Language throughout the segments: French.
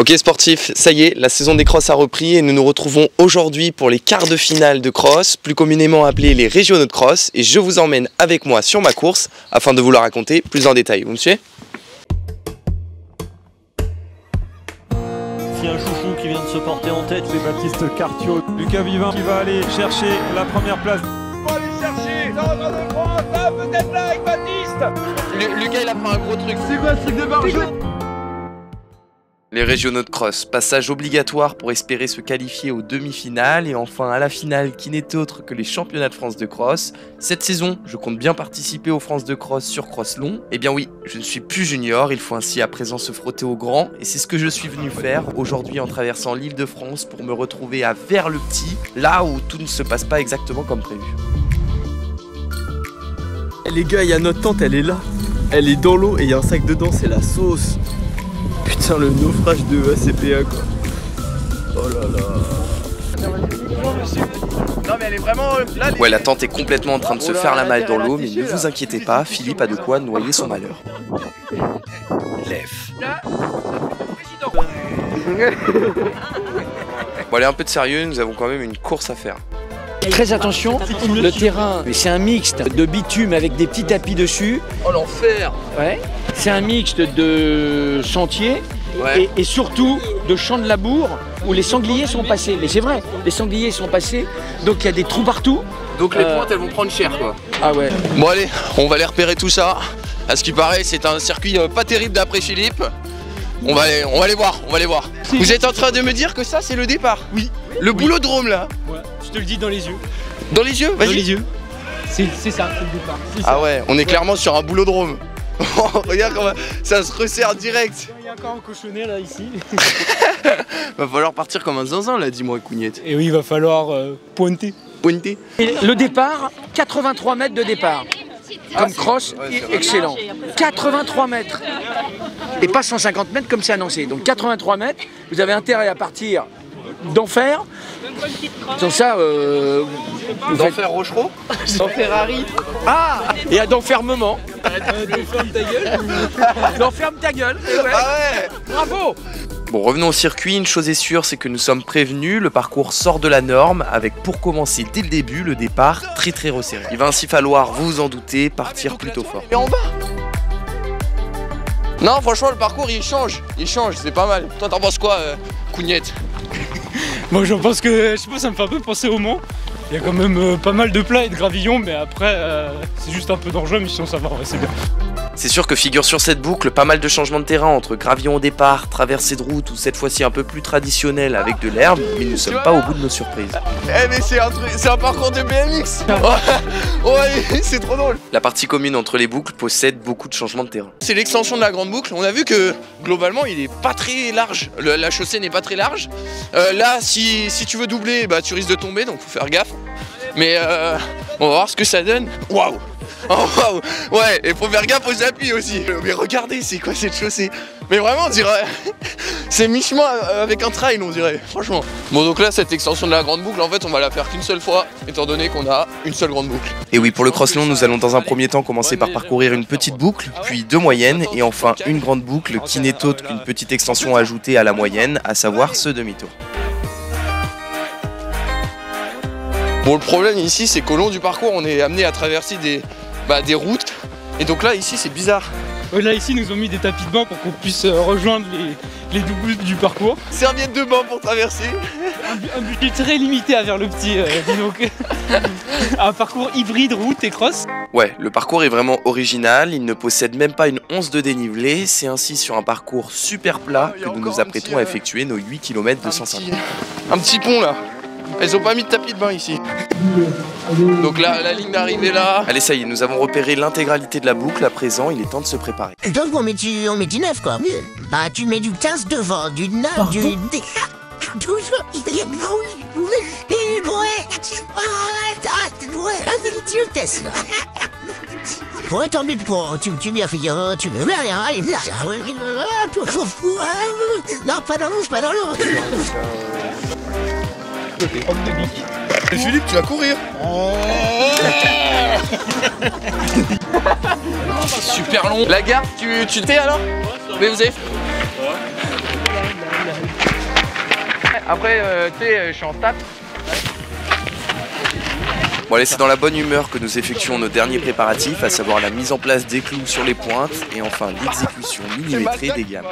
Ok sportifs, ça y est, la saison des crosses a repris et nous nous retrouvons aujourd'hui pour les quarts de finale de cross, plus communément appelés les régionaux de cross, et je vous emmène avec moi sur ma course afin de vous la raconter plus en détail. Vous me suivez? Il y a un chouchou qui vient de se porter en tête, c'est Baptiste Cartiot. Lucas Vivin qui va aller chercher la première place. On va aller chercher dans le France, ça peut-être là avec Baptiste. Lucas il a pris un gros truc. C'est quoi ce truc de barjot? Les régionaux de cross, passage obligatoire pour espérer se qualifier aux demi-finales et enfin à la finale qui n'est autre que les championnats de France de cross. Cette saison, je compte bien participer aux France de cross sur cross long. Eh bien oui, je ne suis plus junior, il faut ainsi à présent se frotter au grand et c'est ce que je suis venu faire aujourd'hui en traversant l'île de France pour me retrouver à Vers-le-Petit, là où tout ne se passe pas exactement comme prévu. Les gars, il y a notre tente, elle est là. Elle est dans l'eau et il y a un sac dedans, c'est la sauce. Putain, le naufrage de ACPA quoi. Oh là là. Non mais elle est vraiment là. Ouais, la tente est complètement en train de se faire la malle dans l'eau, mais ne vous inquiétez pas, Philippe a de quoi noyer son malheur. Lève. Bon allez, un peu de sérieux, nous avons quand même une course à faire. Très attention, le terrain, c'est un mixte de bitume avec des petits tapis dessus. Oh l'enfer. Ouais. C'est un mixte de sentiers et surtout de champs de labour où les sangliers sont passés. Mais c'est vrai, les sangliers sont passés, donc il y a des trous partout. Donc les pointes elles vont prendre cher quoi. Ah ouais. Bon allez, on va aller repérer tout ça. À ce qui paraît, c'est un circuit pas terrible d'après Philippe. On va aller voir, on va aller voir. Vous êtes en train de me dire que ça c'est le départ? Oui. Le boulodrome là? Ouais, je te le dis dans les yeux. Dans les yeux? Vas-y. Dans les yeux. C'est ça, c'est le départ. Ah ouais, on est clairement sur un boulodrome. Regarde comment ça se resserre direct. Il y a encore un cochonnet là ici. Va falloir partir comme un zinzin là, dis-moi Cougnette. Et oui, il va falloir pointer. Pointer. Et le départ, 83 mètres de départ. Comme cross, excellent. 83 mètres. Et pas 150 mètres comme c'est annoncé. Donc 83 mètres, vous avez intérêt à partir d'Enfer. Sans ça, d'Enfer Rochereau. D'Enferrari. Ah. Et à d'enfermement. Ferme ta gueule. D'enferme ta gueule. Ouais. Ah ouais. Bravo. Bon, revenons au circuit, une chose est sûre, c'est que nous sommes prévenus, le parcours sort de la norme, avec pour commencer dès le début, le départ très resserré. Il va ainsi falloir, vous vous en doutez, partir plutôt fort. Et en bas. Non, franchement, le parcours il change, c'est pas mal. Toi, t'en penses quoi, Cougnette? Moi, j'en pense que, je sais pas, ça me fait un peu penser au Mans. Il y a quand même pas mal de plats et de gravillons, mais après, c'est juste un peu dangereux, mais sinon ça va, ouais, c'est bien. C'est sûr que figure sur cette boucle pas mal de changements de terrain entre gravillon au départ, traversée de route ou cette fois-ci un peu plus traditionnelle avec de l'herbe, mais nous ne sommes pas au bout de nos surprises. Eh mais c'est un parcours de BMX. Ouais, c'est trop drôle. La partie commune entre les boucles possède beaucoup de changements de terrain. C'est l'extension de la grande boucle. On a vu que globalement il est pas très large. La chaussée n'est pas très large. Là si tu veux doubler, bah tu risques de tomber, donc faut faire gaffe. Mais on va voir ce que ça donne. Waouh! Oh waouh! Ouais, et faut faire gaffe aux appuis aussi. Mais regardez, c'est quoi cette chaussée? Mais vraiment, on dirait. C'est mi-chemin avec un trail, on dirait, franchement. Bon, donc là, cette extension de la grande boucle, en fait, on va la faire qu'une seule fois, étant donné qu'on a une seule grande boucle. Et oui, pour le cross long, nous allons dans un premier temps commencer par parcourir une petite boucle, puis deux moyennes, et enfin une grande boucle qui n'est autre qu'une petite extension ajoutée à la moyenne, à savoir ce demi-tour. Bon, le problème ici, c'est qu'au long du parcours, on est amené à traverser des routes. Et donc là, ici, c'est bizarre. Ouais, là, ici, ils nous ont mis des tapis de banc pour qu'on puisse rejoindre les doubles du parcours. Serviette de banc pour traverser. Un budget très limité à Vers-le-Petit, dis donc. Un parcours hybride, route et cross. Ouais, le parcours est vraiment original, il ne possède même pas une once de dénivelé, c'est ainsi sur un parcours super plat que nous nous apprêtons à effectuer nos 8 km de 150. Un petit pont là. Ils ont pas mis de tapis de bain ici. Donc là, la ligne d'arrivée là. Allez, ça y est, nous avons repéré l'intégralité de la boucle. À présent, il est temps de se préparer. Donc on met du 9 quoi. Bah tu mets du 15 devant, du 9, du... Pour être en but pour tu mets à Figaro, tu me mets rien. Non, pas dans l'eau, pas dans l'eau. Philippe, tu vas courir. Super long. La gare, tu t'es alors? Mais vous avez fait... Après, tu sais, je suis en tape. Bon allez, c'est dans la bonne humeur que nous effectuons nos derniers préparatifs, à savoir la mise en place des clous sur les pointes et enfin l'exécution millimétrée des gammes.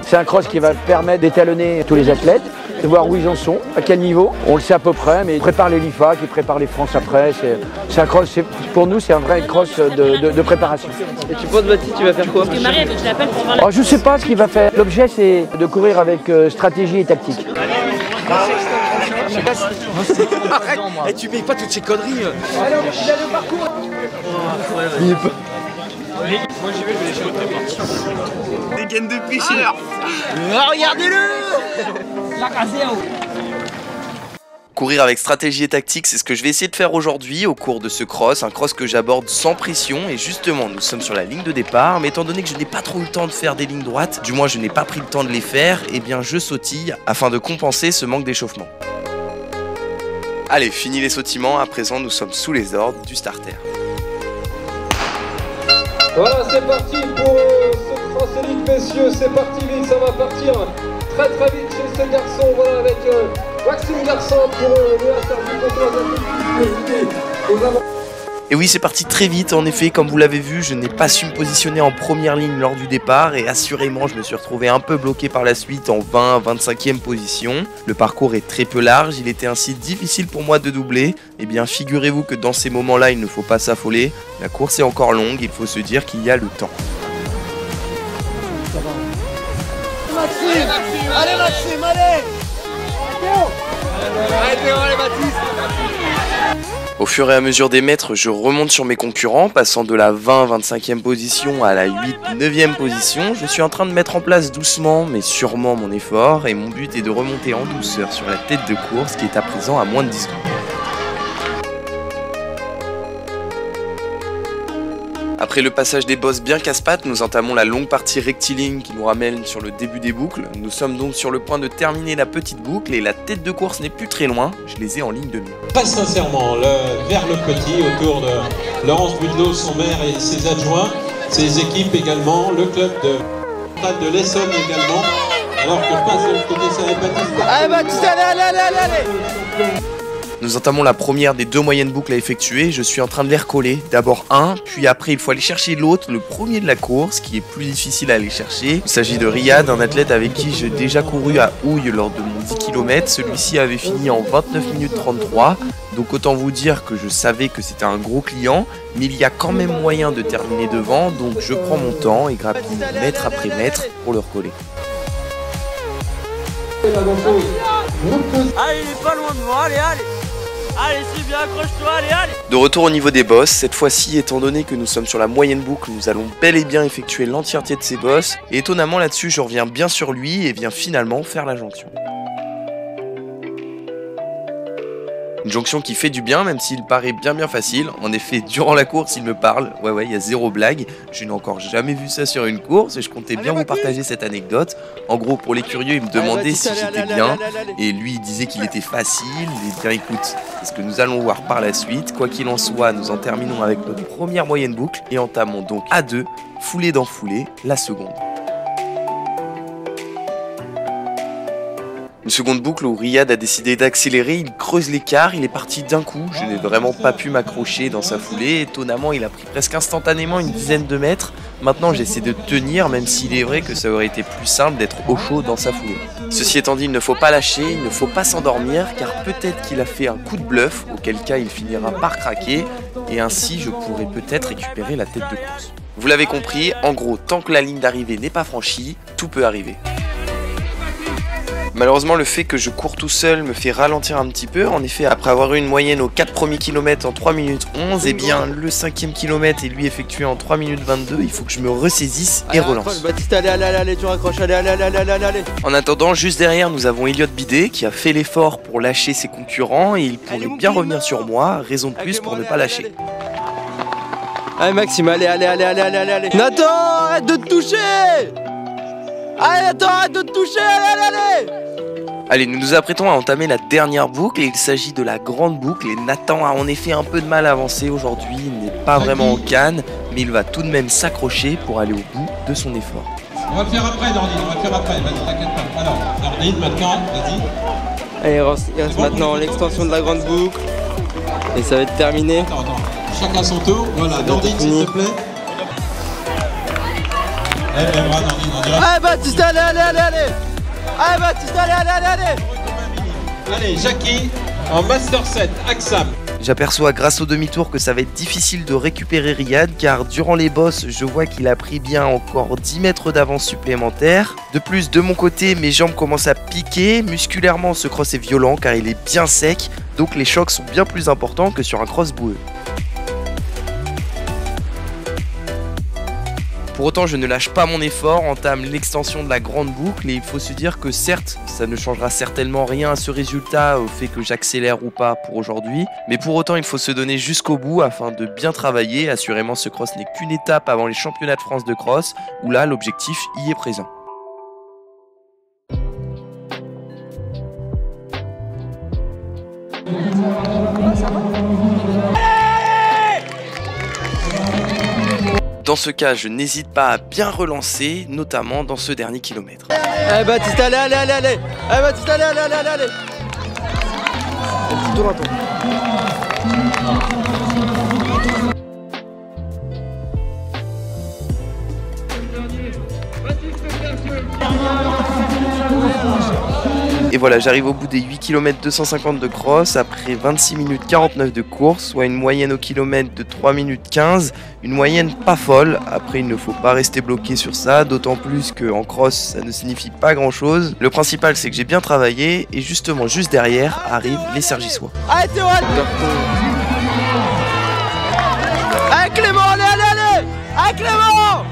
C'est un cross qui va permettre d'étalonner tous les athlètes, de voir où ils en sont, à quel niveau. On le sait à peu près, mais ils préparent les LIFA, qui préparent les France après. C'est un cross, pour nous, c'est un vrai cross de préparation. Et tu penses, Baptiste, tu vas faire quoi? Parce que Marie, je l'appelle pour voir la... Oh, je sais pas ce qu'il va faire. L'objet, c'est de courir avec stratégie et tactique. Arrête. Et tu mets pas toutes ces conneries. Allez, il a le parcours. Moi j'y vais, je vais laisser l'autre répartie. Des gaines de tricheurs. Regardez-le. La caseo. Courir avec stratégie et tactique, c'est ce que je vais essayer de faire aujourd'hui au cours de ce cross, un cross que j'aborde sans pression et justement nous sommes sur la ligne de départ, mais étant donné que je n'ai pas trop eu le temps de faire des lignes droites, du moins je n'ai pas pris le temps de les faire, et bien je sautille afin de compenser ce manque d'échauffement. Allez, fini les sautillements, à présent nous sommes sous les ordres du starter. Voilà, c'est parti pour ce cross élite, messieurs. C'est parti vite, ça va partir très très vite chez ce garçon. Voilà, avec Maxime Garçon pour le interview. Et oui, c'est parti très vite, en effet, comme vous l'avez vu, je n'ai pas su me positionner en première ligne lors du départ et assurément je me suis retrouvé un peu bloqué par la suite en 20-25e position. Le parcours est très peu large, il était ainsi difficile pour moi de doubler. Et bien figurez-vous que dans ces moments-là, il ne faut pas s'affoler, la course est encore longue, il faut se dire qu'il y a le temps. Maxime, allez Maxime, allez. Allez Baptiste. Au fur et à mesure des mètres, je remonte sur mes concurrents, passant de la 20-25e position à la 8-9e position. Je suis en train de mettre en place doucement mais sûrement mon effort et mon but est de remonter en douceur sur la tête de course qui est à présent à moins de 10 secondes. Après le passage des bosses bien casse-pattes, nous entamons la longue partie rectiligne qui nous ramène sur le début des boucles. Nous sommes donc sur le point de terminer la petite boucle et la tête de course n'est plus très loin, je les ai en ligne de mire. Pas sincèrement, vers le petit, autour de Laurence Budelot, son maire et ses adjoints, ses équipes également, le club de l'Essonne également, alors que passe de l'autre côté, ça va Baptiste. Allez Baptiste, allez. Nous entamons la première des deux moyennes boucles à effectuer, je suis en train de les recoller, d'abord un, puis après il faut aller chercher l'autre, le premier de la course, qui est plus difficile à aller chercher. Il s'agit de Riyad, un athlète avec qui j'ai déjà couru à Houille lors de mon 10 km, celui-ci avait fini en 29 minutes 33, donc autant vous dire que je savais que c'était un gros client, mais il y a quand même moyen de terminer devant, donc je prends mon temps et grappille mètre après mètre pour le recoller. Allez, il est pas loin de moi, allez. Allez, c'est bien, accroche-toi, allez. De retour au niveau des bosses, cette fois-ci, étant donné que nous sommes sur la moyenne boucle, nous allons bel et bien effectuer l'entièreté de ces bosses. Et étonnamment là-dessus, je reviens bien sur lui et viens finalement faire la jonction. Une jonction qui fait du bien, même s'il paraît bien facile. En effet, durant la course, il me parle. Ouais, il y a zéro blague. Je n'ai encore jamais vu ça sur une course et je comptais bien vous partager cette anecdote. En gros, pour les curieux, il me demandait si j'étais bien et lui, il disait qu'il était facile. Et bien, écoute, c'est ce que nous allons voir par la suite. Quoi qu'il en soit, nous en terminons avec notre première moyenne boucle et entamons donc à deux, foulée dans foulée, la seconde. Une seconde boucle où Riyad a décidé d'accélérer, il creuse l'écart, il est parti d'un coup, je n'ai vraiment pas pu m'accrocher dans sa foulée, étonnamment il a pris presque instantanément une dizaine de mètres, maintenant j'essaie de tenir même s'il est vrai que ça aurait été plus simple d'être au chaud dans sa foulée. Ceci étant dit, il ne faut pas lâcher, il ne faut pas s'endormir car peut-être qu'il a fait un coup de bluff, auquel cas il finira par craquer et ainsi je pourrai peut-être récupérer la tête de course. Vous l'avez compris, en gros tant que la ligne d'arrivée n'est pas franchie, tout peut arriver. Malheureusement, le fait que je cours tout seul me fait ralentir un petit peu. En effet, après avoir eu une moyenne aux 4 premiers kilomètres en 3 minutes 11, et bien le 5e kilomètre est lui effectué en 3 minutes 22. Il faut que je me ressaisisse et relance. Baptiste, allez, tu raccroches, allez. En attendant, juste derrière, nous avons Elliot Bidet qui a fait l'effort pour lâcher ses concurrents et il pourrait bien revenir sur moi. Raison de plus pour ne pas lâcher. Allez Maxime, allez. Nathan, arrête de te toucher. Allez Nathan, arrête de te toucher, allez. Allez, nous nous apprêtons à entamer la dernière boucle et il s'agit de la grande boucle et Nathan a en effet un peu de mal à avancer aujourd'hui, il n'est pas vraiment en canne, mais il va tout de même s'accrocher pour aller au bout de son effort. On va le faire après, Nordine, on va le faire après, vas-y, t'inquiète pas. Alors, Nordine, maintenant, vas-y. Allez, il reste maintenant l'extension de la grande boucle. Et ça va être terminé. Attends, chacun son tour. Voilà, Nordine, s'il te plaît. Lève les bras, Nordine, on dirait. Allez, Baptiste, allez. Allez, Baptiste, allez. Allez, Jackie, en Master 7, Axam. J'aperçois grâce au demi-tour que ça va être difficile de récupérer Riyad car durant les bosses je vois qu'il a pris bien encore 10 mètres d'avance supplémentaire. De plus de mon côté mes jambes commencent à piquer, musculairement ce cross est violent car il est bien sec donc les chocs sont bien plus importants que sur un cross boueux. Pour autant, je ne lâche pas mon effort, entame l'extension de la grande boucle et il faut se dire que certes, ça ne changera certainement rien à ce résultat au fait que j'accélère ou pas pour aujourd'hui, mais pour autant, il faut se donner jusqu'au bout afin de bien travailler. Assurément, ce cross n'est qu'une étape avant les championnats de France de cross où là, l'objectif y est présent. Dans ce cas, je n'hésite pas à bien relancer, notamment dans ce dernier kilomètre. Allez Baptiste, allez. Allez Baptiste, allez. Petit tour à toi. Et voilà, j'arrive au bout des 8 km 250 de cross après 26 minutes 49 de course, soit une moyenne au kilomètre de 3 minutes 15, une moyenne pas folle. Après, il ne faut pas rester bloqué sur ça, d'autant plus qu'en cross, ça ne signifie pas grand chose. Le principal, c'est que j'ai bien travaillé et justement, juste derrière, arrivent les Cergissois. Allez Théo, allez Clément, allez Allez Clément.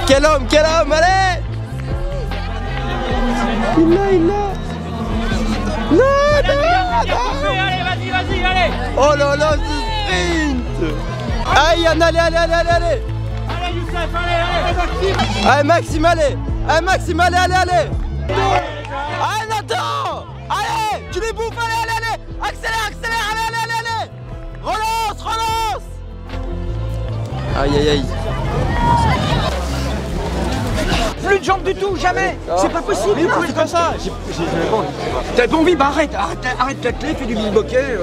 Quel homme, allez. Il l'a. Non. Allez, vas-y. Oh là, ce sprint. Allez, Yann, allez. Allez, Youssef, allez. Allez, Maxime, allez. Allez, Nathan. Allez, tu les bouffes, allez. Accélère, allez. Relance. Aïe. Plus de jambes du tout, jamais. C'est pas possible. Mais non, c'est comme ça. T'as pas envie, bah arrête ta clé, fais du bilboquet.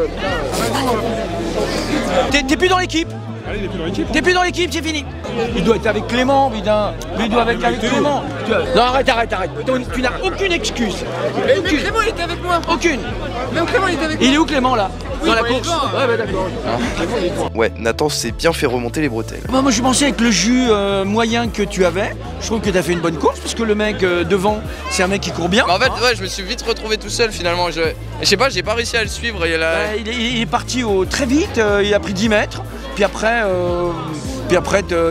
T'es plus dans l'équipe. T'es plus dans l'équipe, c'est fini. Il doit être avec Clément, putain. Il doit être avec Clément. Non, arrête. Tu n'as aucune excuse. Mais Clément il était avec moi. Aucune. Même Clément il était avec moi. Il est où Clément là? Dans la course. Ouais, d'accord. Ouais, Nathan s'est bien fait remonter les bretelles. Moi je pensais avec le jus moyen que tu avais, je trouve que tu as fait une bonne course parce que le mec devant, c'est un mec qui court bien. En fait, ouais, je me suis vite retrouvé tout seul finalement. Je sais pas, j'ai pas réussi à le suivre. Il est parti très vite, il a pris 10 mètres, puis après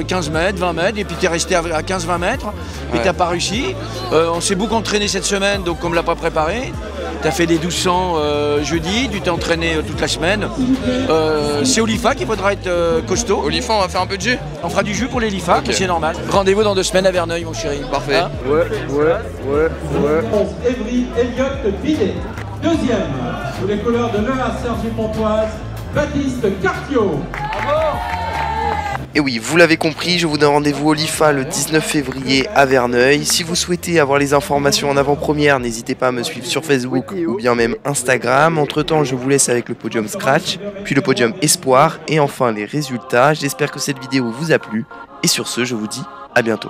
15 mètres, 20 mètres, et puis tu es resté à 15-20 mètres, et t'as pas réussi. On s'est beaucoup entraîné cette semaine, donc on me l'a pas préparé. Tu as fait les 1200 jeudi, tu t'es entraîné toute la semaine. C'est Olifa qu'il faudra être costaud. Olifa, on va faire un peu de jus. On fera du jus pour les Lifa, c'est normal. Rendez-vous dans 2 semaines à Verneuil, mon chéri. Parfait. Hein? Ouais. Evry Elliott Bidet. Deuxième, sous les couleurs de l'EA Cergy-Pontoise, Baptiste Cartiot. Et oui, vous l'avez compris, je vous donne rendez-vous au LIFA le 19 février à Verneuil. Si vous souhaitez avoir les informations en avant-première, n'hésitez pas à me suivre sur Facebook ou bien même Instagram. Entre temps, je vous laisse avec le podium Scratch, puis le podium Espoir et enfin les résultats. J'espère que cette vidéo vous a plu. Et sur ce, je vous dis à bientôt.